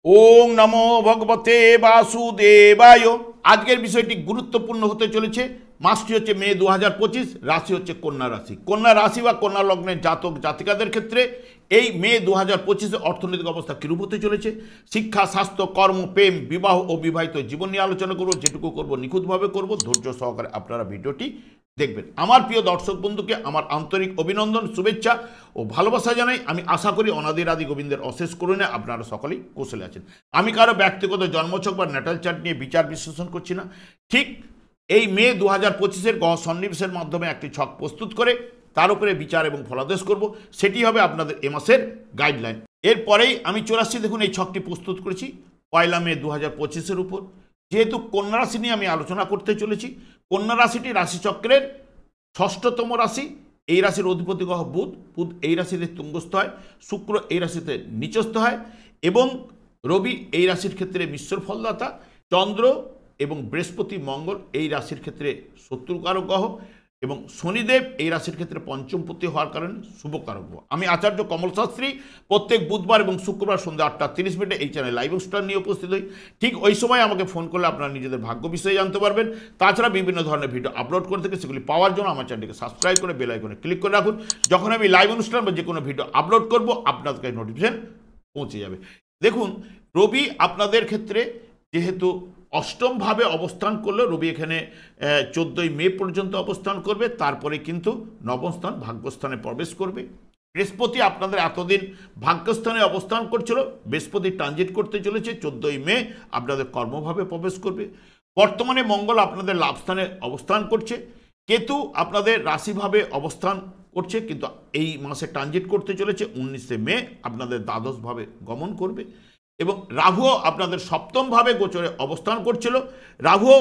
ওং নমো ভগবতে বাসুদেবায়। আজকের বিষয়টি গুরুত্বপূর্ণ হতে চলেছে। মাসটি হচ্ছে মে 2025, রাশি হচ্ছে কন্যা রাশি। কন্যা রাশি বা কন্যা লগ্নের জাতক জাতিকাদের ক্ষেত্রে এই মে 2025 অর্থনৈতিক অবস্থা কীরূপ হতে চলেছে, শিক্ষা, স্বাস্থ্য, কর্ম, প্রেম, বিবাহ ও বিবাহিত জীবন নিয়ে আলোচনা করব। যেটুকু করব নিখুঁতভাবে করব, ধৈর্য সহকারে আপনারা ভিডিওটি দেখবেন। আমার প্রিয় দর্শক বন্ধুকে আমার আন্তরিক অভিনন্দন, শুভেচ্ছা ও ভালোবাসা জানাই। আমি আশা করি অনাদির আদি গোবিন্দের অশেষ করুণায় আপনারা সকলেই কুশলে আছেন। আমি কারো ব্যক্তিগত জন্মছক বা ন্যাটাল চার্ট নিয়ে বিচার বিশ্লেষণ করছি না। ঠিক এই মে 2025 গ্রহ সন্নিবেশের মাধ্যমে একটি ছক প্রস্তুত করে তার উপরে বিচার এবং ফলাদেশ করব। সেটি হবে আপনাদের এ মাসের গাইডলাইন। এরপরেই আমি চলে আসছি, দেখুন এই ছকটি প্রস্তুত করেছি 1 মে 2025 উপর। যেহেতু কন্যা রাশি নিয়ে আমি আলোচনা করতে চলেছি, কন্যা রাশিটি রাশিচক্রের 6ষ্ঠতম রাশি। এই রাশির অধিপতি গ্রহ বুধ। বুধ এই রাশিতে তুঙ্গস্থ হয়, শুক্র এই রাশিতে নিচস্থ হয় এবং রবি এই রাশির ক্ষেত্রে মিশ্র ফলদাতা, চন্দ্র এবং বৃহস্পতি, মঙ্গল এই রাশির ক্ষেত্রে শত্রুকারক গ্রহ এবং শনিদেব এই রাশির ক্ষেত্রে পঞ্চমপতি হওয়ার কারণে শুভকারক গ্রহ। আমি আচার্য কমল শাস্ত্রী প্রত্যেক বুধবার এবং শুক্রবার সন্ধ্যা 8:30 এই চ্যানেলে লাইভ অনুষ্ঠান নিয়ে উপস্থিত হই। ঠিক ওই সময় আমাকে ফোন করলে আপনারা নিজেদের ভাগ্য বিষয়ে জানতে পারবেন। তাছাড়া বিভিন্ন ধরনের ভিডিও আপলোড করে থেকে সেগুলি পাওয়ার জন্য আমার চ্যানেলটিকে সাবস্ক্রাইব করে বেল আইকনে ক্লিক করে রাখুন। যখন আমি লাইভ অনুষ্ঠান বা যে কোনো ভিডিও আপলোড করব আপনাদের কাছে নোটিফিকেশন পৌঁছে যাবে। দেখুন, রবি আপনাদের ক্ষেত্রে যেহেতু অষ্টমভাবে অবস্থান করলে, রবি এখানে 14 মে পর্যন্ত অবস্থান করবে, তারপরে কিন্তু নবম স্থান ভাগ্যস্থানে প্রবেশ করবে। বৃহস্পতি আপনাদের এতদিন ভাগ্যস্থানে অবস্থান করছিল, বৃহস্পতি ট্রানজিট করতে চলেছে 14 মে আপনাদের কর্মভাবে প্রবেশ করবে। বর্তমানে মঙ্গল আপনাদের লাভস্থানে অবস্থান করছে, কেতু আপনাদের রাশিভাবে অবস্থান করছে, কিন্তু এই মাসে ট্রানজিট করতে চলেছে 19 মে আপনাদের দ্বাদশভাবে গমন করবে। এবং রাহুও আপনাদের সপ্তমভাবে গোচরে অবস্থান করছিল, রাহুও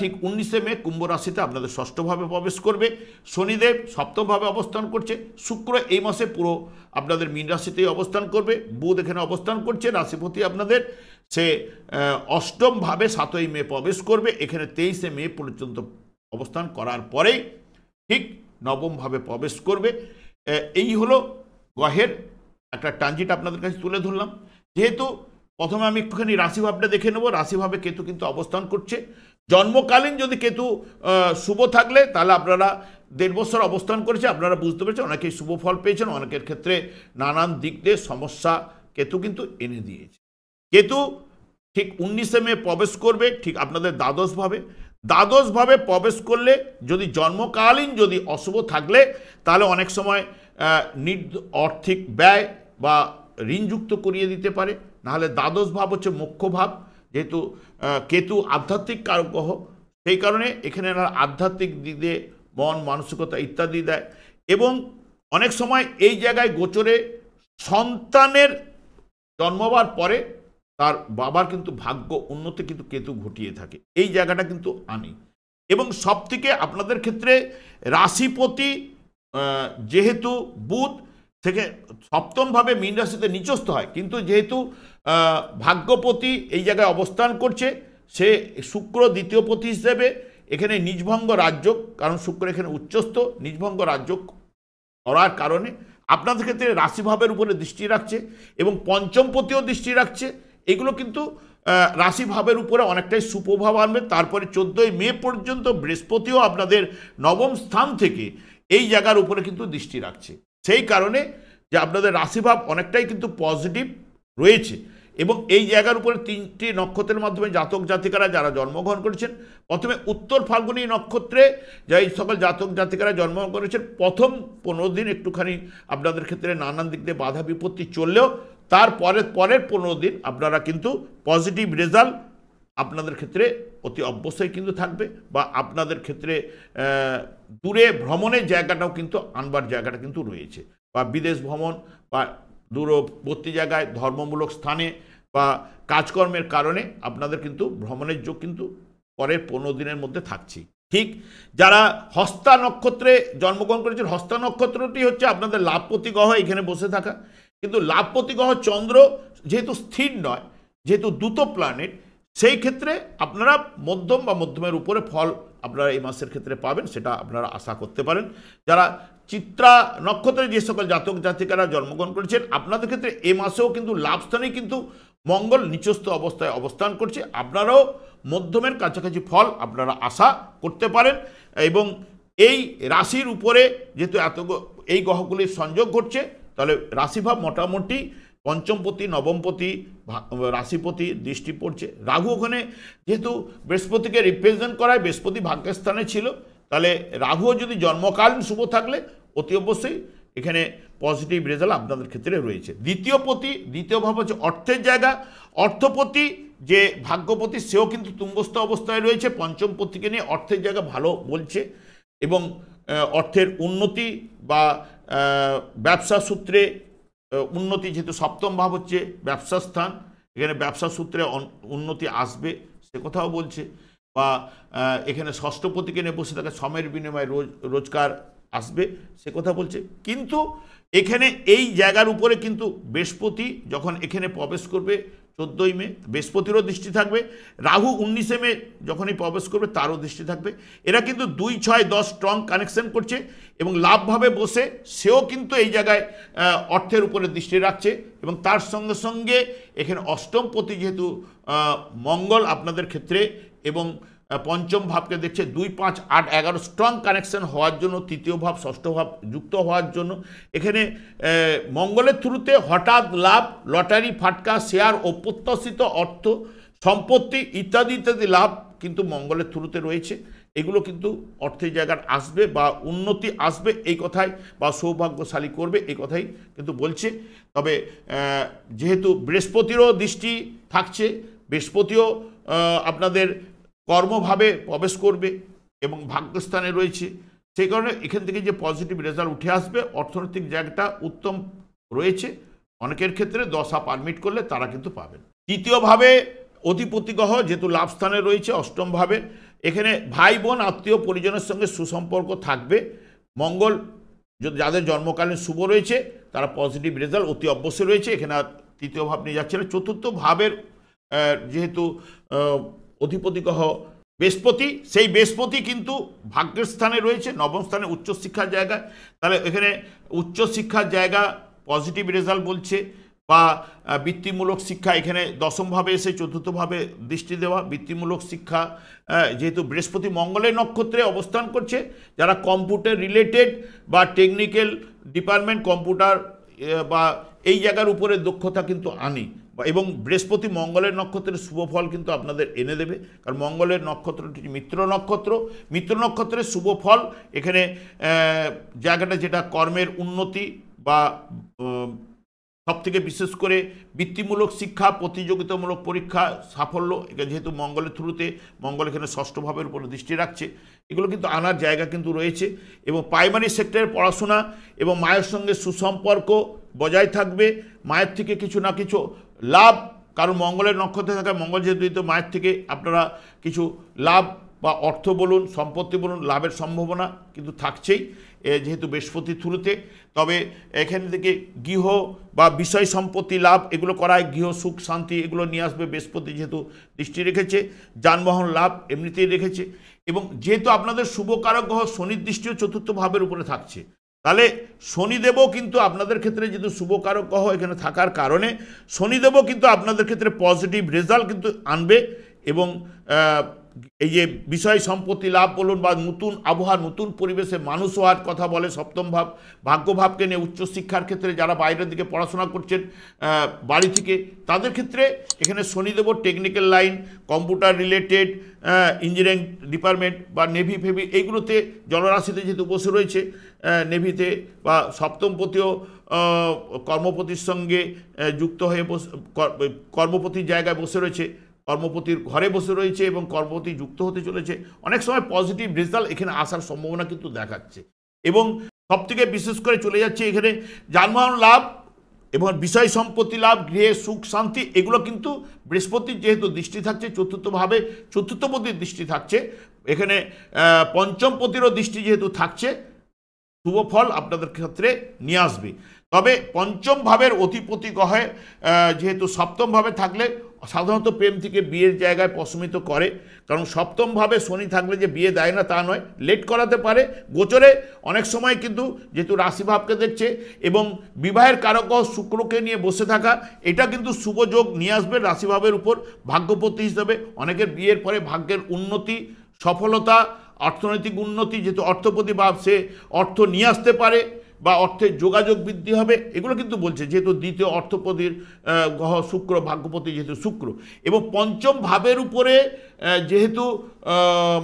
ঠিক 19 মে কুম্ভ রাশিতে আপনাদের ষষ্ঠভাবে প্রবেশ করবে। শনিদেব সপ্তমভাবে অবস্থান করছে, শুক্র এই মাসে পুরো আপনাদের মীন রাশিতেই অবস্থান করবে, বুধ এখানে অবস্থান করছে রাশিপতি আপনাদের, সে অষ্টমভাবে 7 মে প্রবেশ করবে, এখানে 23 মে পর্যন্ত অবস্থান করার পরেই ঠিক নবমভাবে প্রবেশ করবে। এই হলো গ্রহের একটা ট্রানজিট আপনাদের কাছে তুলে ধরলাম। যেহেতু প্রথমে আমি একটুখানি রাশিভাবটা দেখে নেব। রাশিভাবে কেতু কিন্তু অবস্থান করছে। জন্মকালীন যদি কেতু শুভ থাকলে তাহলে আপনারা 1.5 বছর অবস্থান করেছে, আপনারা বুঝতে পেরেছেন, অনেকেই শুভ ফল পেয়েছেন, অনেকের ক্ষেত্রে নানান দিক দিয়ে সমস্যা কেতু কিন্তু এনে দিয়েছে। কেতু ঠিক 19 মে প্রবেশ করবে ঠিক আপনাদের দ্বাদশভাবে প্রবেশ করলে যদি জন্মকালীন যদি অশুভ থাকলে তাহলে অনেক সময় আর্থিক ব্যয় বা ঋণযুক্ত করিয়ে দিতে পারে। নাহলে দ্বাদশ ভাব হচ্ছে মুখ্য ভাব, যেহেতু কেতু আধ্যাত্মিক কারক গ্রহ, সেই কারণে এখানে আধ্যাত্মিক দিক দিয়ে মন মানসিকতা ইত্যাদি দেয়। এবং অনেক সময় এই জায়গায় গোচরে সন্তানের জন্মবার পরে তার বাবার কিন্তু ভাগ্য উন্নতি কিন্তু কেতু ঘটিয়ে থাকে, এই জায়গাটা কিন্তু আনে। এবং সবথেকে আপনাদের ক্ষেত্রে রাশিপতি যেহেতু বুধ থেকে সপ্তমভাবে মীন রাশিতে নিচস্থ হয়, কিন্তু যেহেতু ভাগ্যপতি এই জায়গায় অবস্থান করছে, সে শুক্র দ্বিতীয় পতি হিসেবে এখানে নিজভঙ্গ রাজ্য, কারণ শুক্র এখানে উচ্চস্থ, নিজভঙ্গ রাজ্য করার কারণে আপনাদের ক্ষেত্রে রাশিভাবের উপরে দৃষ্টি রাখছে এবং পঞ্চমপতিও দৃষ্টি রাখছে। এগুলো কিন্তু রাশিভাবের উপরে অনেকটাই সুপ্রভাব আনবে। তারপরে 14 মে পর্যন্ত বৃহস্পতিও আপনাদের নবম স্থান থেকে এই জায়গার উপরে কিন্তু দৃষ্টি রাখছে। সেই কারণে যে আপনাদের রাশিভাব অনেকটাই কিন্তু পজিটিভ রয়েছে। এবং এই জায়গার উপরে 3টি নক্ষত্রের মাধ্যমে জাতক জাতিকারা যারা জন্মগ্রহণ করেছেন, প্রথমে উত্তর ফাল্গুনী নক্ষত্রে যাই সকল জাতক জাতিকারা জন্মগ্রহণ করেছেন, প্রথম 15 দিন একটুখানি আপনাদের ক্ষেত্রে নানান দিক দিয়ে বাধা বিপত্তি চললেও পরের 15 দিন আপনারা কিন্তু পজিটিভ রেজাল্ট আপনাদের ক্ষেত্রে অতি অবশ্যই কিন্তু থাকবে। বা আপনাদের ক্ষেত্রে দূরে ভ্রমণের জায়গাটাও কিন্তু আনবার জায়গাটা কিন্তু রয়েছে, বা বিদেশ ভ্রমণ বা দূরবর্তী জায়গায় ধর্মমূলক স্থানে বা কাজকর্মের কারণে আপনাদের কিন্তু ভ্রমণের যোগ কিন্তু পরের 15 দিনের মধ্যে থাকছে। ঠিক যারা হস্তা নক্ষত্রে জন্মগ্রহণ করেছেন, হস্তা নক্ষত্রটি হচ্ছে আপনাদের লাভপতি গ্রহ এখানে বসে থাকা, কিন্তু লাভপতি গ্রহ চন্দ্র যেহেতু স্থির নয়, যেহেতু দ্রুত প্ল্যানেট, সেই ক্ষেত্রে আপনারা মধ্যম বা মধ্যমের উপরে ফল আপনারা এই মাসের ক্ষেত্রে পাবেন, সেটা আপনারা আশা করতে পারেন। যারা চিত্রা নক্ষত্রে যে সকল জাতক জাতিকারা জন্মগ্রহণ করেছেন আপনাদের ক্ষেত্রে এই মাসেও কিন্তু লাভস্থানেই কিন্তু মঙ্গল নিচস্থ অবস্থায় অবস্থান করছে, আপনারাও মধ্যমের কাছাকাছি ফল আপনারা আশা করতে পারেন। এবং এই রাশির উপরে যেহেতু এই গ্রহগুলির সংযোগ ঘটছে, তাহলে রাশিভাব মোটামুটি পঞ্চমপতি, নবমপতি, রাশিপতি দৃষ্টি পড়ছে। রাহু ওখানে যেহেতু বৃহস্পতিকে রিপ্রেজেন্ট করায়, বৃহস্পতি ভাগ্যের স্থানে ছিল, তাহলে রাহুও যদি জন্মকালীন শুভ থাকলে অতি অবশ্যই এখানে পজিটিভ রেজাল্ট আপনাদের ক্ষেত্রে রয়েছে। দ্বিতীয় ভাব হচ্ছে অর্থের জায়গা। অর্থপতি যে ভাগ্যপতি সেও কিন্তু তুঙ্গস্থ অবস্থায় রয়েছে, পঞ্চমপতিকে নিয়ে অর্থের জায়গা ভালো বলছে। এবং অর্থের উন্নতি বা ব্যবসা সূত্রে উন্নতি, যেহেতু সপ্তম ভাব হচ্ছে ব্যবসা স্থান, এখানে ব্যবসা সূত্রে উন্নতি আসবে সে কথাও বলছে। বা এখানে ষষ্ঠপতিকে নিয়ে বসে থাকা শ্রমের বিনিময়ে রোজগার আসবে সে কথা বলছে। কিন্তু এখানে এই জায়গার উপরে কিন্তু বৃহস্পতি যখন এখানে প্রবেশ করবে 14ই মে, বৃহস্পতিরও দৃষ্টি থাকবে। রাহু 19শে মে যখনই প্রবেশ করবে তারও দৃষ্টি থাকবে। এরা কিন্তু 2, 6, 10 স্ট্রং কানেকশন করছে এবং লাভভাবে বসে সেও কিন্তু এই জায়গায় অর্থের উপরে দৃষ্টি রাখছে। এবং তার সঙ্গে সঙ্গে এখানে অষ্টমপতি যেহেতু মঙ্গল আপনাদের ক্ষেত্রে এবং পঞ্চম ভাবকে দেখছে 2, 5, 8, 11 স্ট্রং কানেকশন হওয়ার জন্য, তৃতীয় ভাব ষষ্ঠ ভাব যুক্ত হওয়ার জন্য এখানে মঙ্গলের থ্রুতে হঠাৎ লাভ, লটারি, ফাটকা, শেয়ার, অপ্রত্যাশিত অর্থ, সম্পত্তি ইত্যাদি ইত্যাদি লাভ কিন্তু মঙ্গলের থ্রুতে রয়েছে। এগুলো কিন্তু অর্থের জায়গার আসবে বা উন্নতি আসবে এই কথাই, বা সৌভাগ্যশালী করবে এই কথাই কিন্তু বলছে। তবে যেহেতু বৃহস্পতিরও দৃষ্টি থাকছে, বৃহস্পতিও আপনাদের কর্মভাবে প্রবেশ করবে এবং ভাগ্যস্থানে রয়েছে, সেই কারণে এখান থেকে যে পজিটিভ রেজাল্ট উঠে আসবে, অর্থনৈতিক জায়গাটা উত্তম রয়েছে। অনেকের ক্ষেত্রে দশা পারমিট করলে তারা কিন্তু পাবেন। তৃতীয়ভাবে অধিপতি গ্রহ যেহেতু লাভ স্থানে রয়েছে অষ্টমভাবে, এখানে ভাই বোন আত্মীয় পরিজনের সঙ্গে সুসম্পর্ক থাকবে। মঙ্গল যাদের জন্মকালীন শুভ রয়েছে তারা পজিটিভ রেজাল্ট অতি অবশ্যই রয়েছে। এখানে আর তৃতীয় ভাব নিয়ে যাচ্ছে না। চতুর্থ ভাবের যেহেতু অধিপতি গ্রহ বৃহস্পতি, সেই বৃহস্পতি কিন্তু ভাগ্যের স্থানে রয়েছে, নবম স্থানে উচ্চশিক্ষার জায়গায়। তাহলে এখানে উচ্চশিক্ষার জায়গা পজিটিভ রেজাল্ট বলছে। বা বৃত্তিমূলক শিক্ষা, এখানে দশমভাবে এসে চতুর্থভাবে দৃষ্টি দেওয়া, বৃত্তিমূলক শিক্ষা যেহেতু বৃহস্পতি মঙ্গলের নক্ষত্রে অবস্থান করছে, যারা কম্পিউটার রিলেটেড বা টেকনিক্যাল ডিপার্টমেন্ট, কম্পিউটার বা এই জায়গার উপরে দক্ষতা কিন্তু আনি। এবং বৃহস্পতি মঙ্গলের নক্ষত্রের শুভ ফল কিন্তু আপনাদের এনে দেবে, কারণ মঙ্গলের নক্ষত্রটি মিত্র নক্ষত্র, মিত্র নক্ষত্রের শুভ ফল এখানে জায়গাটা যেটা কর্মের উন্নতি বা সবথেকে বিশেষ করে বৃত্তিমূলক শিক্ষা, প্রতিযোগিতামূলক পরীক্ষা সাফল্য, যেহেতু মঙ্গলের থ্রুতে মঙ্গল এখানে ষষ্ঠ ভাবের উপরে দৃষ্টি রাখছে, এগুলো কিন্তু আনার জায়গা কিন্তু রয়েছে। এবং প্রাইমারি সেক্টরের পড়াশোনা এবং মায়ের সঙ্গে সুসম্পর্ক বজায় থাকবে, মায়ের থেকে কিছু না কিছু লাভ, কারণ মঙ্গলের নক্ষত্রে থাকা মঙ্গল যেহেতু মায়ের থেকে আপনারা কিছু লাভ বা অর্থ বলুন, সম্পত্তি বলুন, লাভের সম্ভাবনা কিন্তু থাকছেই যেহেতু বৃহস্পতি থ্রুতে। তবে এখান থেকে গৃহ বা বিষয় সম্পত্তি লাভ এগুলো করায়, গৃহ সুখ শান্তি এগুলো নিয়ে আসবে বৃহস্পতি যেহেতু দৃষ্টি রেখেছে। যানবাহন লাভ এমনিতেই রেখেছে। এবং যেহেতু আপনাদের শুভকারক গ্রহ শনির দৃষ্টিও চতুর্থ ভাবের উপরে থাকছে, তাহলে শনিদেবও কিন্তু আপনাদের ক্ষেত্রে যেহেতু শুভকারক গ্রহ এখানে থাকার কারণে শনিদেবও কিন্তু আপনাদের ক্ষেত্রে পজিটিভ রেজাল্ট কিন্তু আনবে। এবং এই যে বিষয় সম্পত্তি লাভ বলুন বা নতুন আবহাওয়া, নতুন পরিবেশে মানুষ হওয়ার কথা বলে সপ্তম ভাব, ভাগ্যভাবকে নিয়ে উচ্চশিক্ষার ক্ষেত্রে যারা বাইরের দিকে পড়াশোনা করছেন বাড়ি থেকে, তাদের ক্ষেত্রে এখানে Shanidev technical line, computer related, engineering department বা নেভি ফেভি এইগুলোতে জলরাশিতে যেহেতু বসে রয়েছে, নেভিতে বা সপ্তমপতিও কর্মপতির সঙ্গে যুক্ত হয়ে কর্মপতির জায়গায় বসে রয়েছে, কর্মপতির ঘরে বসে রয়েছে এবং কর্মপতি যুক্ত হতে চলেছে। অনেক সময় পজিটিভ রেজাল্ট এখানে আসার সম্ভাবনা কিন্তু দেখাচ্ছে। এবং সবথেকে বিশেষ করে চলে যাচ্ছে এখানে যানবাহন লাভ এবং বিষয় সম্পত্তি লাভ, গৃহে সুখ শান্তি, এগুলো কিন্তু বৃহস্পতির যেহেতু দৃষ্টি থাকছে চতুর্থভাবে, চতুর্থপতির দৃষ্টি থাকছে, এখানে পঞ্চমপতিরও দৃষ্টি যেহেতু থাকছে, শুভ ফল আপনাদের ক্ষেত্রে নিয়ে আসবে। তবে পঞ্চম ভাবের অধিপতি গ্রহে যেহেতু সপ্তম ভাবে থাকলে সাধারণত প্রেম থেকে বিয়ের জায়গায় প্রশমিত করে, কারণ সপ্তমভাবে শনি থাকলে যে বিয়ে দেয় না তা নয়, লেট করাতে পারে। গোচরে অনেক সময় কিন্তু যেহেতু রাশিভাবকে দেখছে এবং বিবাহের কারক শুক্রকে নিয়ে বসে থাকা, এটা কিন্তু শুভ যোগ নিয়ে আসবে রাশিভাবের উপর ভাগ্যপতি হিসাবে। অনেকের বিয়ের পরে ভাগ্যের উন্নতি, সফলতা, অর্থনৈতিক উন্নতি, যেহেতু অর্থপতি ভাব সে অর্থ নিয়ে আসতে পারে বা অর্থের যোগাযোগ বৃদ্ধি হবে, এগুলো কিন্তু বলছে। যেহেতু দ্বিতীয় অর্থপতির গ্রহ শুক্র, ভাগ্যপতি যেহেতু শুক্র, এবং পঞ্চম ভাবের উপরে যেহেতু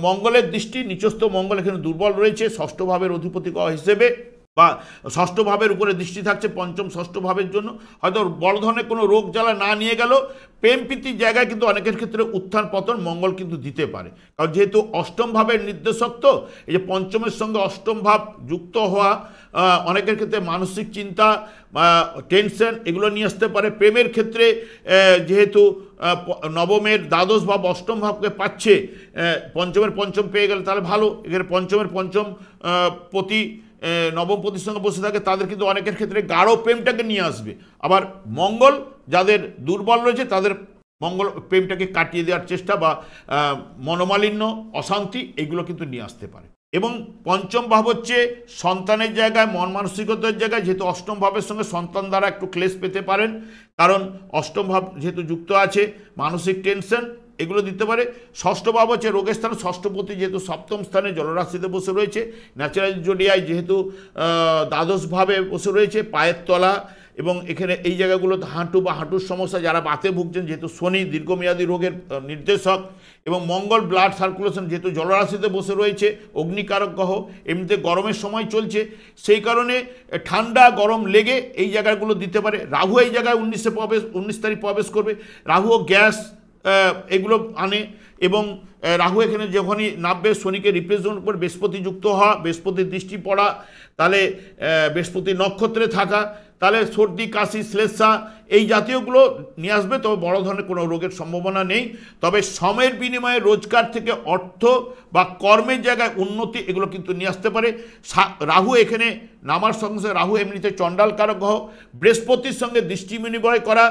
মঙ্গলের দৃষ্টি, নিচস্থ মঙ্গল এখানে দুর্বল রয়েছে ষষ্ঠ ভাবের অধিপতি গ্রহ হিসেবে, বা ষষ্ঠ ভাবের উপরে দৃষ্টি থাকছে পঞ্চম ষষ্ঠ ভাবের জন্য, হয়তো বড় ধরনের কোনো রোগ জ্বালা না নিয়ে গেল, প্রেম প্রীতির জায়গায় কিন্তু অনেকের ক্ষেত্রে উত্থান পতন মঙ্গল কিন্তু দিতে পারে। কারণ যেহেতু অষ্টম ভাবের নির্দেশক, তো এই যে পঞ্চমের সঙ্গে অষ্টম ভাব যুক্ত হওয়া অনেকের ক্ষেত্রে মানসিক চিন্তা, টেনশন এগুলো নিয়ে আসতে পারে। প্রেমের ক্ষেত্রে যেহেতু নবমের দ্বাদশ ভাব অষ্টম ভাবকে পাচ্ছে, পঞ্চমের পঞ্চম পেয়ে গেলে তাহলে ভালো। এখানে পঞ্চমের পঞ্চম প্রতি নবম পতির সঙ্গে বসে থাকে, তাদের কিন্তু অনেকের ক্ষেত্রে গাঢ় প্রেমটাকে নিয়ে আসবে। আবার মঙ্গল যাদের দুর্বল রয়েছে তাদের মঙ্গল প্রেমটাকে কাটিয়ে দেওয়ার চেষ্টা বা মনোমালিন্য, অশান্তি এগুলো কিন্তু নিয়ে আসতে পারে। এবং পঞ্চম ভাব হচ্ছে সন্তানের জায়গায়, মন মানসিকতার জায়গায়, যেহেতু অষ্টম ভাবের সঙ্গে সন্তান দ্বারা একটু ক্লেশ পেতে পারেন, কারণ অষ্টম ভাব যেহেতু যুক্ত আছে, মানসিক টেনশন এগুলো দিতে পারে। ষষ্ঠ ভাব হচ্ছে রোগের স্থান, ষষ্ঠপতি যেহেতু সপ্তম স্থানে জলরাশিতে বসে রয়েছে, ন্যাচারাল জোডিয়ায় যেহেতু দ্বাদশ ভাবে বসে রয়েছে, পায়ের তলা এবং এখানে এই জায়গাগুলোতে হাঁটু বা হাঁটুর সমস্যা, যারা বাতে ভুগছেন, যেহেতু শনি দীর্ঘমেয়াদী রোগের নির্দেশক, এবং মঙ্গল ব্লাড সার্কুলেশন যেহেতু জলরাশিতে বসে রয়েছে, অগ্নিকারক গ্রহ, এমনিতে গরমের সময় চলছে, সেই কারণে ঠান্ডা গরম লেগে এই জায়গাগুলো দিতে পারে। রাহু এই জায়গায় 19 তারিখ প্রবেশ করবে, রাহুও গ্যাস এগুলো আনে, এবং রাহু এখানে যখনই নামবে শনিকে রিপ্রেজেন্ট করে বৃহস্পতি যুক্ত হওয়া, বৃহস্পতির দৃষ্টি পড়া, তাহলে বৃহস্পতি নক্ষত্রে থাকা, তাহলে সর্দি, কাশি, শ্লেষা এই জাতীয়গুলো নিয়ে আসবে। তবে বড় ধরনের কোনো রোগের সম্ভাবনা নেই। তবে সময়ের বিনিময়ে রোজগার থেকে অর্থ বা কর্মের জায়গায় উন্নতি এগুলো কিন্তু নিয়ে আসতে পারে। রাহু এখানে নামার সঙ্গে সঙ্গে, রাহু এমনিতে চণ্ডালকারক গ্রহ, বৃহস্পতির সঙ্গে দৃষ্টি বিনিময় করা,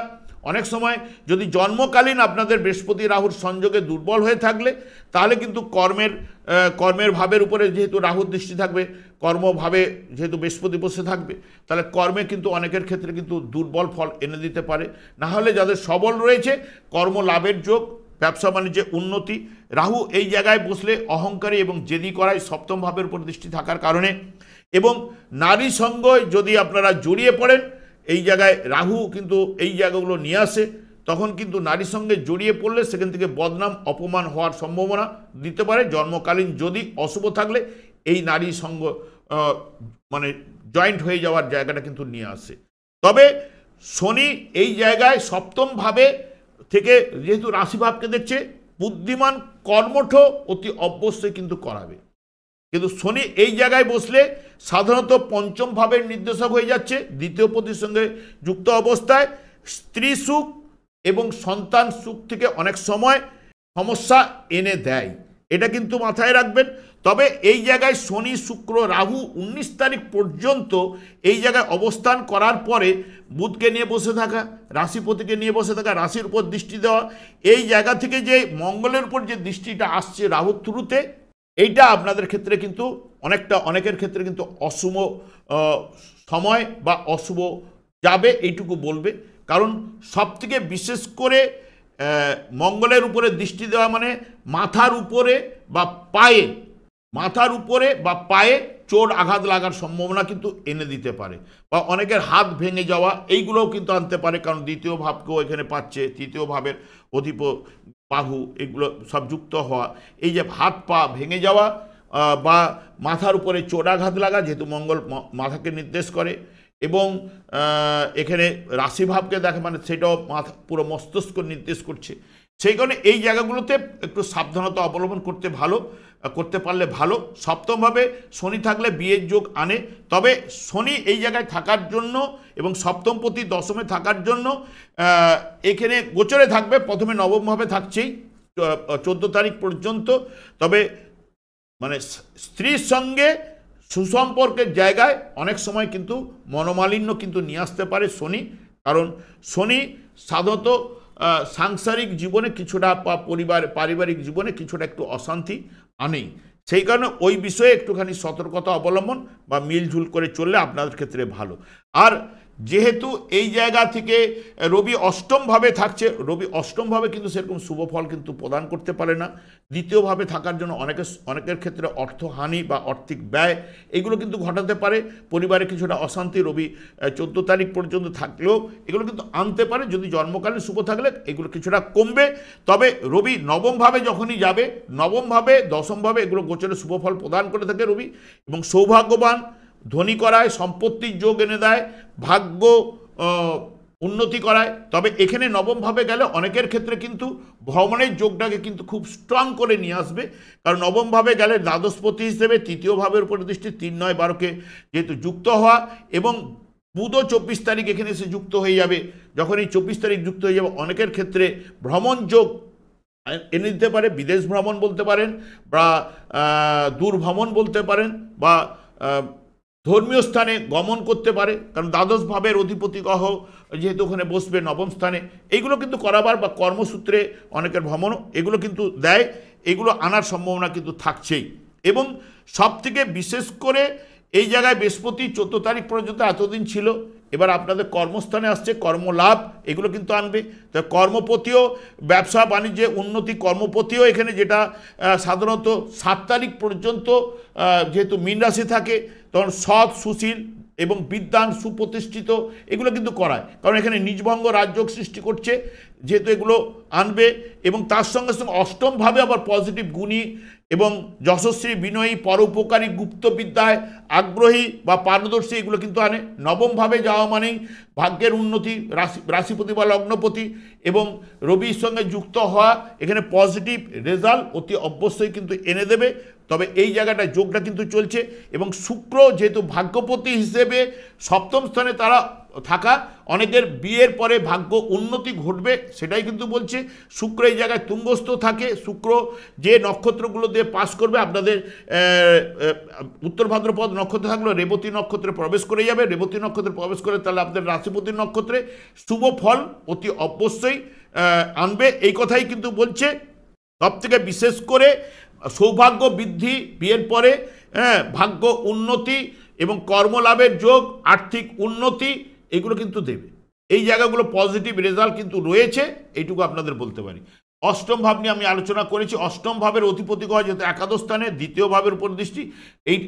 অনেক সময় যদি জন্মকালীন আপনাদের বৃহস্পতি রাহুর সংযোগে দুর্বল হয়ে থাকলে, তাহলে কিন্তু কর্মের ভাবের উপরে যেহেতু রাহুর দৃষ্টি থাকবে, কর্মভাবে যেহেতু বৃহস্পতি বসে থাকবে, তাহলে কর্মে কিন্তু অনেকের ক্ষেত্রে কিন্তু দুর্বল ফল এনে দিতে পারে। না হলে যাদের সবল রয়েছে, কর্ম লাভের যোগ, ব্যবসা বাণিজ্যে উন্নতি। রাহু এই জায়গায় বসলে অহংকারী এবং জেদি করায় সপ্তম ভাবের উপর দৃষ্টি থাকার কারণে, এবং নারী সঙ্গ যদি আপনারা জড়িয়ে পড়েন, এই জায়গায় রাহু কিন্তু এই জায়গাগুলো নিয়ে আসে, তখন কিন্তু নারীর সঙ্গে জড়িয়ে পড়লে সেখান থেকে বদনাম, অপমান হওয়ার সম্ভাবনা দিতে পারে। জন্মকালীন যদি অশুভ থাকলে এই নারী সঙ্গ মানে জয়েন্ট হয়ে যাওয়ার জায়গাটা কিন্তু নিয়ে আসে। তবে শনি এই জায়গায় সপ্তম ভাবে থেকে যেহেতু রাশিভাবকে দেখছে, বুদ্ধিমান, কর্মঠ অতি অবশ্যই কিন্তু করাবে। কিন্তু শনি এই জায়গায় বসলে সাধারণত পঞ্চম ভাবের নির্দেশক হয়ে যাচ্ছে, দ্বিতীয় পতির সঙ্গে যুক্ত অবস্থায় স্ত্রী সুখ এবং সন্তান সুখ থেকে অনেক সময় সমস্যা এনে দেয়, এটা কিন্তু মাথায় রাখবেন। তবে এই জায়গায় শনি, শুক্র, রাহু 19 তারিখ পর্যন্ত এই জায়গায় অবস্থান করার পরে বুধকে নিয়ে বসে থাকা, রাশিপতিকে নিয়ে বসে থাকা, রাশির উপর দৃষ্টি দেওয়া, এই জায়গা থেকে যে মঙ্গলের উপর যে দৃষ্টিটা আসছে রাহুর থ্রুতে, এইটা আপনাদের ক্ষেত্রে কিন্তু অনেকের ক্ষেত্রে কিন্তু অশুভ সময় বা অশুভ যাবে এইটুকু বলবে। কারণ সবথেকে বিশেষ করে মঙ্গলের উপরে দৃষ্টি দেওয়া মানে মাথার উপরে বা পায়ে চোট আঘাত লাগার সম্ভাবনা কিন্তু এনে দিতে পারে, বা অনেকের হাত ভেঙে যাওয়া এইগুলোও কিন্তু আনতে পারে। কারণ দ্বিতীয় ভাবকেও এখানে পাচ্ছে, তৃতীয় ভাবের অধিপ বাহু এগুলো সব যুক্ত হওয়া, এই যে হাত পা ভেঙে যাওয়া বা মাথার উপরে চোটাঘাত লাগা, যেহেতু মঙ্গল মাথাকে নির্দেশ করে, এবং এখানে রাশিভাবকে দেখে মানে সেটাও মাথা পুরো মস্তিষ্ক নির্দেশ করছে। সেই কারণে এই জায়গাগুলোতে একটু সাবধানতা অবলম্বন করতে পারলে ভালো। সপ্তমভাবে শনি থাকলে বিয়ের যোগ আনে। তবে শনি এই জায়গায় থাকার জন্য এবং সপ্তমপতি দশমে থাকার জন্য এখানে গোচরে থাকবে, প্রথমে নবমভাবে থাকছেই 14 তারিখ পর্যন্ত। তবে মানে স্ত্রীর সঙ্গে সুসম্পর্কের জায়গায় অনেক সময় কিন্তু মনোমালিন্য কিন্তু নিয়ে আসতে পারে শনি। কারণ শনি সাধারণত সাংসারিক জীবনে কিছুটা বা পারিবারিক জীবনে কিছুটা একটু অশান্তি আনেই। সেই কারণে ওই বিষয়ে একটুখানি সতর্কতা অবলম্বন বা মিলঝুল করে চললে আপনাদের ক্ষেত্রে ভালো। আর যেহেতু এই জায়গা থেকে রবি অষ্টমভাবে থাকছে, রবি অষ্টমভাবে কিন্তু সেরকম শুভ ফল কিন্তু প্রদান করতে পারে না। দ্বিতীয়ভাবে থাকার জন্য অনেকের ক্ষেত্রে অর্থহানি বা আর্থিক ব্যয় এগুলো কিন্তু ঘটাতে পারে। পরিবারে কিছুটা অশান্তি রবি 14 তারিখ পর্যন্ত থাকলেও এগুলো কিন্তু আনতে পারে। যদি জন্মকালীন শুভ থাকলে এগুলো কিছুটা কমবে। তবে রবি নবমভাবে যখনই যাবে, নবমভাবে দশমভাবে এগুলো গোচরে শুভ ফল প্রদান করে থাকে রবি, এবং সৌভাগ্যবান, ধনী করায়, সম্পত্তির যোগ এনে দেয়, ভাগ্য উন্নতি করায়। তবে এখানে নবমভাবে গেলে অনেকের ক্ষেত্রে কিন্তু ভ্রমণের যোগটাকে কিন্তু খুব স্ট্রং করে নিয়ে আসবে। কারণ নবমভাবে গেলে দ্বাদশপতি হিসেবে তৃতীয় ভাবের উপর দৃষ্টি, 3, 9, 12কে যেহেতু যুক্ত হওয়া, এবং বুধও 24 তারিখ এখানে এসে যুক্ত হয়ে যাবে। যখন এই 24 তারিখ যুক্ত হয়ে যাবে অনেকের ক্ষেত্রে ভ্রমণ যোগ এনে দিতে পারে। বিদেশ ভ্রমণ বলতে পারেন, বা দূর ভ্রমণ বলতে পারেন, বা ধর্মীয় স্থানে গমন করতে পারে। কারণ দ্বাদশ ভাবের অধিপতি গ্রহ যেহেতু ওখানে বসবে নবম স্থানে, এইগুলো কিন্তু করাবার বা কর্মসূত্রে অনেকের ভ্রমণ এগুলো কিন্তু দেয়। এগুলো আনার সম্ভাবনা কিন্তু থাকছেই। এবং সবথেকে বিশেষ করে এই জায়গায় বৃহস্পতি 14 তারিখ পর্যন্ত এতদিন ছিল, এবার আপনাদের কর্মস্থানে আসছে, কর্মলাভ এগুলো কিন্তু আনবে। তো কর্মপতিও, ব্যবসা বাণিজ্যে উন্নতি, কর্মপতিও এখানে যেটা সাধারণত 7 তারিখ পর্যন্ত যেহেতু মীন রাশি থাকে, তখন সৎ, সুশীল এবং বিদ্বান, সুপ্রতিষ্ঠিত এগুলো কিন্তু করায়। কারণ এখানে নিজভঙ্গ রাজযোগ সৃষ্টি করছে, যেহেতু এগুলো আনবে। এবং তার সঙ্গে সঙ্গে অষ্টমভাবে আবার পজিটিভ, গুণী এবং যশস্বী, বিনয়ী, পরোপকারী, গুপ্তবিদ্যায় আগ্রহী বা পারদর্শী এগুলো কিন্তু আনে। নবমভাবে যাওয়া মানেই ভাগ্যের উন্নতি, রাশিপতি বা লগ্নপতি এবং রবির সঙ্গে যুক্ত হওয়া এখানে পজিটিভ রেজাল্ট অতি অবশ্যই কিন্তু এনে দেবে। তবে এই জায়গাটা যোগটা কিন্তু চলছে, এবং শুক্র যেহেতু ভাগ্যপতি হিসেবে সপ্তম স্থানে তারা থাকা, অনেকের বিয়ের পরে ভাগ্য উন্নতি ঘটবে সেটাই কিন্তু বলছে। শুক্র এই জায়গায় তুঙ্গস্থ থাকে। শুক্র যে নক্ষত্রগুলো দিয়ে পাস করবে, আপনাদের উত্তর ভাদ্রপদ নক্ষত্র থাকলে রেবতী নক্ষত্রে প্রবেশ করে যাবে। রেবতী নক্ষত্রে প্রবেশ করে তাহলে আপনাদের রাশিপতির নক্ষত্রে শুভ ফল অতি অবশ্যই আনবে, এই কথাই কিন্তু বলছে। সবথেকে বিশেষ করে সৌভাগ্য বৃদ্ধি, বিয়ের পরে ভাগ্য উন্নতি এবং কর্মলাভের যোগ, আর্থিক উন্নতি এগুলো কিন্তু দেবে। এই জায়গাগুলো পজিটিভ রেজাল্ট কিন্তু রয়েছে, এইটুকু আপনাদের বলতে পারি। অষ্টম ভাব নিয়ে আমি আলোচনা করেছি। অষ্টম ভাবের অধিপতি গ্রহ যেহেতু একাদশ স্থানে, দ্বিতীয় ভাবের উপর দৃষ্টি, এই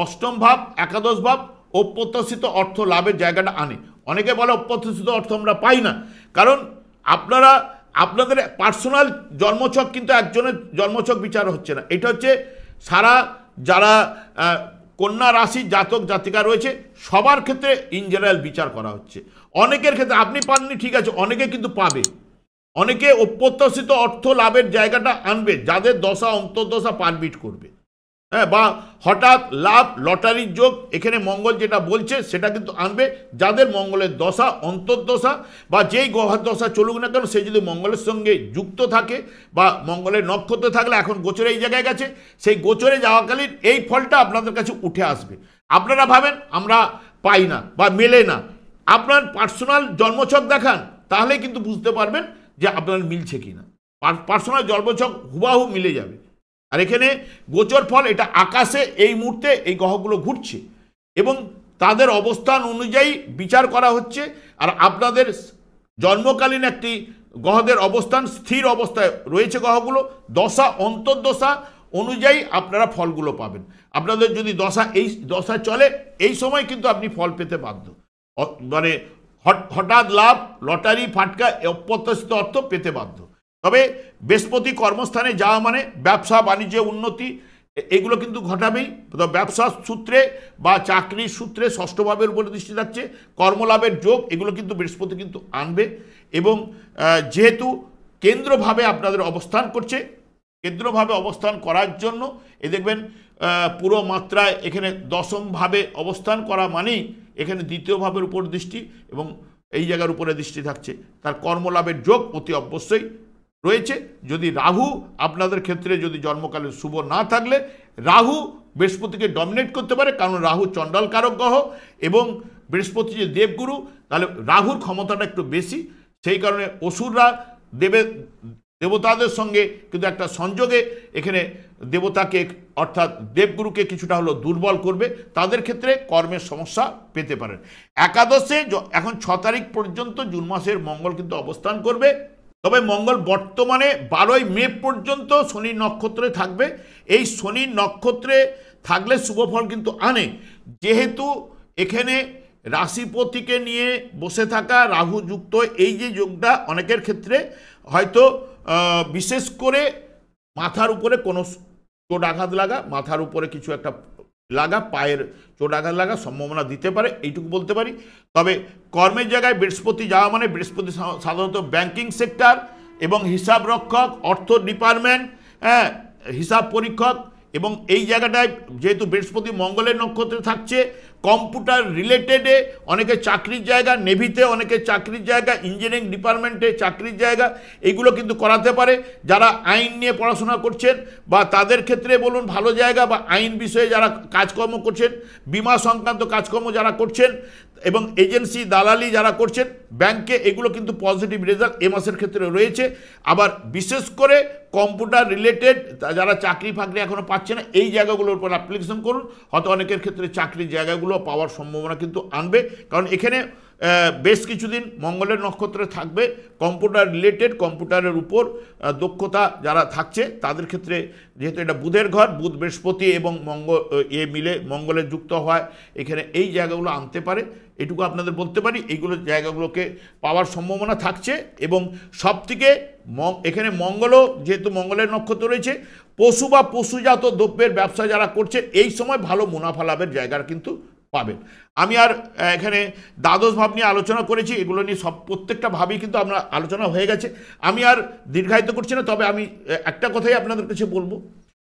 অষ্টম ভাব, একাদশ ভাব অপ্রত্যাশিত অর্থ লাভের জায়গাটা আনে। অনেকে বলে অপ্রত্যাশিত অর্থ আমরা পাই না, কারণ আপনাদের পার্সোনাল জন্মছক কিন্তু একজনের জন্মছক বিচার হচ্ছে না। এটা হচ্ছে সারা যারা কন্যা রাশির জাতক জাতিকা রয়েছে সবার ক্ষেত্রে ইন জেনারেল বিচার করা হচ্ছে। অনেকের ক্ষেত্রে আপনি পাননি ঠিক আছে, অনেকে কিন্তু পাবে। অনেকে অপ্রত্যাশিত অর্থ লাভের জায়গাটা আনবে, যাদের দশা অন্তর্দশা পারমিট করবে, বা হঠাৎ লাভ, লটারির যোগ এখানে মঙ্গল যেটা বলছে সেটা কিন্তু আনবে। যাদের মঙ্গলের দশা, অন্তর্দশা বা যেই গ্রহের দশা চলুক না কেন, সে যদি মঙ্গলের সঙ্গে যুক্ত থাকে বা মঙ্গলের নক্ষত্র থাকলে, এখন গোচরে এই জায়গায় গেছে, সেই গোচরে যাওয়াকালীন এই ফলটা আপনাদের কাছে উঠে আসবে। আপনারা ভাবেন আমরা পাই না বা মেলে না, আপনার পার্সোনাল জন্মছক দেখান, তাহলে কিন্তু বুঝতে পারবেন যে আপনার মিলছে কিনা। পার্সোনাল জন্মছক হুবাহু মিলে যাবে। আর এখানে গোচর ফল এটা আকাশে এই মুহূর্তে এই গ্রহগুলো ঘুরছে এবং তাদের অবস্থান অনুযায়ী বিচার করা হচ্ছে। আর আপনাদের জন্মকালীন একটি গ্রহদের অবস্থান স্থির অবস্থায় রয়েছে, গ্রহগুলো দশা অন্তর্দশা অনুযায়ী আপনারা ফলগুলো পাবেন। আপনাদের যদি এই দশা চলে, এই সময় কিন্তু আপনি ফল পেতে বাধ্য। মানে হঠাৎ লাভ, লটারি, ফাটকা, অপ্রত্যাশিত অর্থ পেতে বাধ্য। তবে বৃহস্পতি কর্মস্থানে যাওয়া মানে ব্যবসা বাণিজ্যে উন্নতি এগুলো কিন্তু ঘটাবেই। তো ব্যবসা সূত্রে বা চাকরির সূত্রে ষষ্ঠ ভাবের উপরে দৃষ্টি যাচ্ছে, কর্মলাভের যোগ এগুলো কিন্তু বৃহস্পতি কিন্তু আনবে। এবং যেহেতু কেন্দ্রভাবে আপনাদের অবস্থান করছে, কেন্দ্রভাবে অবস্থান করার জন্য দেখবেন পুরো মাত্রায় এখানে দশমভাবে অবস্থান করা মানেই এখানে দ্বিতীয় ভাবের উপর দৃষ্টি এবং এই জায়গার উপরে দৃষ্টি থাকছে, তার কর্মলাভের যোগ অতি অবশ্যই রয়েছে। যদি রাহু আপনাদের ক্ষেত্রে যদি জন্মকালে শুভ না থাকলে, রাহু বৃহস্পতিকে ডমিনেট করতে পারে, কারণ রাহু চণ্ডাল কারক গ্রহ এবং বৃহস্পতি যে দেবগুরু, তাহলে রাহুর ক্ষমতাটা একটু বেশি। সেই কারণে অসুররা দেবতাদের সঙ্গে কিন্তু একটা সংযোগে এখানে দেবতাকে অর্থাৎ দেবগুরুকে কিছুটা হলো দুর্বল করবে, তাদের ক্ষেত্রে কর্মের সমস্যা পেতে পারেন। একাদশে এখন 6 তারিখ পর্যন্ত জুন মাসের মঙ্গল কিন্তু অবস্থান করবে। তবে মঙ্গল বর্তমানে 12ই মে পর্যন্ত শনির নক্ষত্রে থাকবে। এই শনির নক্ষত্রে থাকলে শুভফল কিন্তু আনে, যেহেতু এখানে রাশিপতিকে নিয়ে বসে থাকা রাহু যুক্ত, এই যে যোগটা অনেকের ক্ষেত্রে হয়তো বিশেষ করে মাথার উপরে কোনো চোট আঘাত লাগা, মাথার উপরে কিছু একটা লাগা, পায়ের চোট আঘাত লাগা সম্ভাবনা দিতে পারে, এইটুকু বলতে পারি। তবে কর্মের জায়গায় বৃহস্পতি যাওয়া মানে বৃহস্পতি সাধারণত ব্যাংকিং সেক্টর এবং হিসাব রক্ষক, অর্থ ডিপার্টমেন্ট, হ্যাঁ, হিসাব পরীক্ষক, এবং এই জায়গাটায় যেহেতু বৃহস্পতি মঙ্গলের নক্ষত্রে থাকছে, কম্পিউটার রিলেটেডে অনেকে চাকরির জায়গা, নেভিতে অনেকে চাকরির জায়গা, ইঞ্জিনিয়ারিং ডিপার্টমেন্টে চাকরির জায়গা, এগুলো কিন্তু করাতে পারে। যারা আইন নিয়ে পড়াশোনা করছেন বা তাদের ক্ষেত্রে বলুন ভালো জায়গা, বা আইন বিষয়ে যারা কাজকর্ম করছেন, বিমা সংক্রান্ত কাজকর্ম যারা করছেন, এবং এজেন্সি দালালি যারা করছেন, ব্যাংকে, এগুলো কিন্তু পজিটিভ রেজাল্ট এ মাসের ক্ষেত্রে রয়েছে। আবার বিশেষ করে কম্পিউটার রিলেটেড যারা চাকরি ফাকরি এখনও পাচ্ছে না, এই জায়গাগুলোর উপর অ্যাপ্লিকেশন করুন, হয়তো অনেকের ক্ষেত্রে চাকরির জায়গাগুলো পাওয়ার সম্ভাবনা কিন্তু আনবে। কারণ এখানে বেশ কিছুদিন মঙ্গলের নক্ষত্রে থাকবে, কম্পিউটার রিলেটেড, কম্পিউটারের উপর দক্ষতা যারা থাকছে তাদের ক্ষেত্রে, যেহেতু এটা বুধের ঘর, বুধ বৃহস্পতি এবং মিলে মঙ্গলের যুক্ত হয়, এখানে এই জায়গাগুলো আনতে পারে, এটুকু আপনাদের বলতে পারি। এইগুলো জায়গাগুলোকে পাওয়ার সম্ভাবনা থাকছে। এবং সবথেকে এখানে মঙ্গলও, যেহেতু মঙ্গলের নক্ষত্র রয়েছে, পশু বা পশুজাত দ্রব্যের ব্যবসা যারা করছে এই সময় ভালো মুনাফা লাভের জায়গাটা কিন্তু পাবেন। আমি আর এখানে দ্বাদশ ভাব নিয়ে আলোচনা করেছি, এগুলো নিয়ে প্রত্যেকটা ভাবই কিন্তু আমরা আলোচনা হয়ে গেছে, আমি আর দীর্ঘায়িত করছি না। তবে আমি একটা কথাই আপনাদের কাছে বলবো,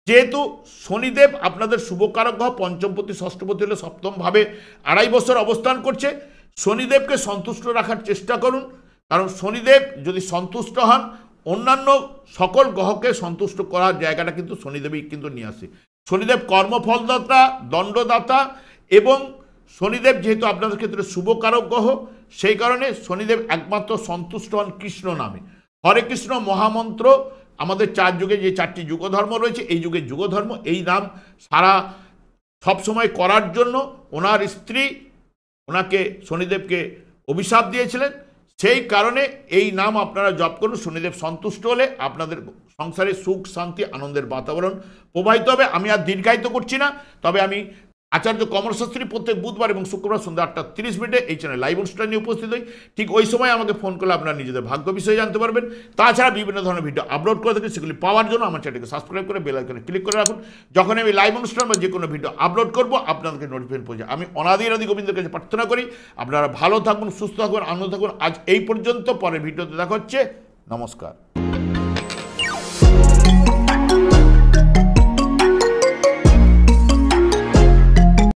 যেহেতু শনিদেব আপনাদের শুভকারক গ্রহ, পঞ্চমপতি ষষ্ঠপতি হলে সপ্তম ভাবে 2.5 বছর অবস্থান করছে, শনিদেবকে সন্তুষ্ট রাখার চেষ্টা করুন। কারণ শনিদেব যদি সন্তুষ্ট হন, অন্যান্য সকল গ্রহকে সন্তুষ্ট করার জায়গাটা কিন্তু শনিদেবই কিন্তু নিয়ে আসে। শনিদেব কর্মফলদাতা, দণ্ডদাতা, এবং শনিদেব যেহেতু আপনাদের ক্ষেত্রে শুভকারক গ্রহ, সেই কারণে শনিদেব একমাত্র সন্তুষ্ট হন কৃষ্ণ নামে। হরে কৃষ্ণ মহামন্ত্র আমাদের 4 যুগে যে 4টি যুগধর্ম রয়েছে, এই যুগের যুগধর্ম, এই নাম সারা সবসময় করার জন্য ওনার স্ত্রী ওনাকে শনিদেবকে অভিশাপ দিয়েছিলেন। সেই কারণে এই নাম আপনারা জপ করুন। শনিদেব সন্তুষ্ট হলে আপনাদের সংসারে সুখ শান্তি আনন্দের বাতাবরণ প্রবাহিত হবে। আমি আর দীর্ঘায়িত করছি না, তবে আমি আচার্য কমলশাস্ত্রী প্রত্যেক বুধবার এবং শুক্রবার সন্ধ্যা 8:30 এই চ্যানেল লাইভ অনুষ্ঠান নিয়ে উপস্থিত হই। ঠিক ওই সময় আমাকে ফোন করলে আপনারা নিজেদের ভাগ্য বিষয়ে জানতে পারবেন। তাছাড়া বিভিন্ন ধরনের ভিডিও আপলোড করে থাকি, সেগুলি পাওয়ার জন্য আমার চ্যানেলকে সাবস্ক্রাইব করে বেল আইকনে ক্লিক করে রাখুন। যখন আমি লাইভ অনুষ্ঠান বা যে কোনো ভিডিও আপলোড করব আপনাদেরকে নোটিফিকেশন পৌঁছে। আমি অনাদি গোবিন্দের কাছে প্রার্থনা করি আপনারা ভালো থাকুন, সুস্থ থাকুন, আনন্দ থাকুন। আজ এই পর্যন্ত, পরের ভিডিওতে দেখা হচ্ছে। নমস্কার।